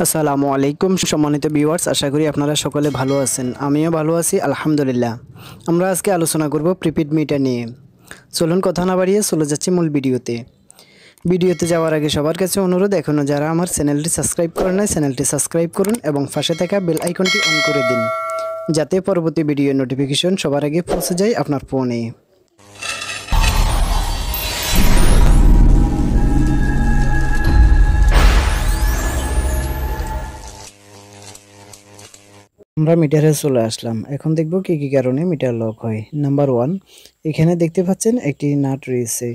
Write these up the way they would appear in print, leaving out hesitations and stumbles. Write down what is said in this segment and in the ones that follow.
আসসালামু আলাইকুম সম্মানিত ভিউয়ার্স, আশা করি আপনারা সকলে ভালো আছেন। আমিও ভালো আছি আলহামদুলিল্লাহ। আমরা আজকে আলোচনা করব প্রিপেড মিটার নিয়ে। চলুন কথা না বাড়িয়ে চলে যাচ্ছি মূল ভিডিওতে যাওয়ার আগে সবার কাছে অনুরোধ, এখনও যারা আমার চ্যানেলটি সাবস্ক্রাইব করেন নাই চ্যানেলটি সাবস্ক্রাইব করুন এবং পাশে থাকা বেল আইকনটি অন করে দিন, যাতে পরবর্তী ভিডিওর নোটিফিকেশন সবার আগে পৌঁছে যায় আপনার ফোনে। আমরা মিটারে চলে আসলাম। এখন দেখব কি কি কারণে মিটার লক হয়। নাম্বার 1, এখানে দেখতে পাচ্ছেন একটি নাট রয়েছে।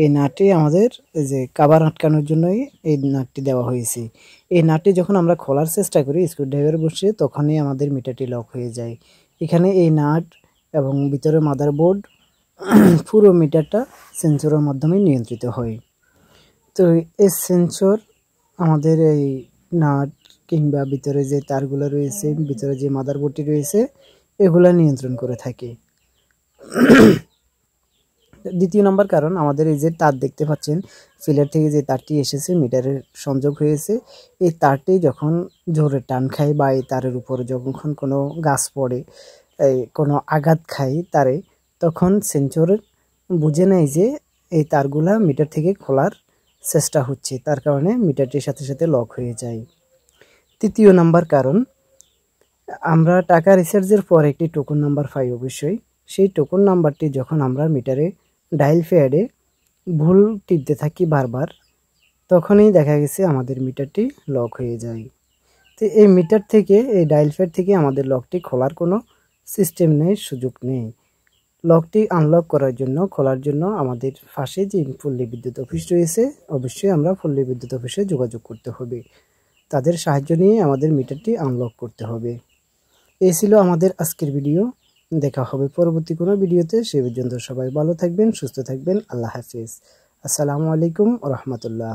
এই নাটটি আমাদের এই যে কভার আটকানোর জন্যই এই নাটটি দেওয়া হয়েছে। এই নাটটি যখন আমরা খোলার চেষ্টা করি স্ক্রুড্রাইভার বসিয়ে, তখনই আমাদের মিটারটি লক হয়ে যায়। এখানে এই নাট এবং ভিতরে মাদারবোর্ড পুরো মিটারটা সেন্সরের মাধ্যমে নিয়ন্ত্রিত হয়। তো এই সেন্সর আমাদের এই নাট কিংবা ভিতরে যে তারগুলো রয়েছে, ভিতরে যে মাদারবোর্ডটি রয়েছে, এগুলা নিয়ন্ত্রণ করে থাকে। দ্বিতীয় নম্বর কারণ, আমাদের এই যে তার দেখতে পাচ্ছেন, ফিলার থেকে যে তারটি এসেছে মিটারের সংযোগ হয়েছে, এই তারটি যখন জোরে টান খায় বা এই তারের উপরে যখন কোনো গাছ পড়ে, কোনো আঘাত খায় তারে, তখন সেন্সর বুঝে নেয় যে এই তারগুলা মিটার থেকে খোলার চেষ্টা হচ্ছে, তার কারণে মিটারটির সাথে সাথে লক হয়ে যায়। তৃতীয় নাম্বার কারণ, আমরা টাকা রিচার্জের পর একটি টোকন নাম্বার পাই অবশ্যই। সেই টোকন নাম্বারটি যখন আমরা মিটারে ডায়াল প্যাডে ভুল টিপতে থাকি বারবার, তখনই দেখা গেছে আমাদের মিটারটি লক হয়ে যায়। তো এই মিটার থেকে, এই ডায়াল প্যাড থেকে আমাদের লকটি খোলার কোনো সিস্টেম নেই, সুযোগ নেই। লকটি আনলক করার জন্য, খোলার জন্য আমাদের পাশে যে পল্লী বিদ্যুৎ অফিস রয়েছে, অবশ্যই আমরা পল্লী বিদ্যুৎ অফিসে যোগাযোগ করতে হবে। তাদের সাহায্য নিয়ে আমাদের মিটারটি আনলক করতে হবে। এই ছিল আমাদের আজকের ভিডিও। দেখা হবে পরবর্তী কোনো ভিডিওতে। সে পর্যন্ত সবাই ভালো থাকবেন, সুস্থ থাকবেন। আল্লাহ হাফিজ। আসসালামু আলাইকুম ওয়া রাহমাতুল্লাহ।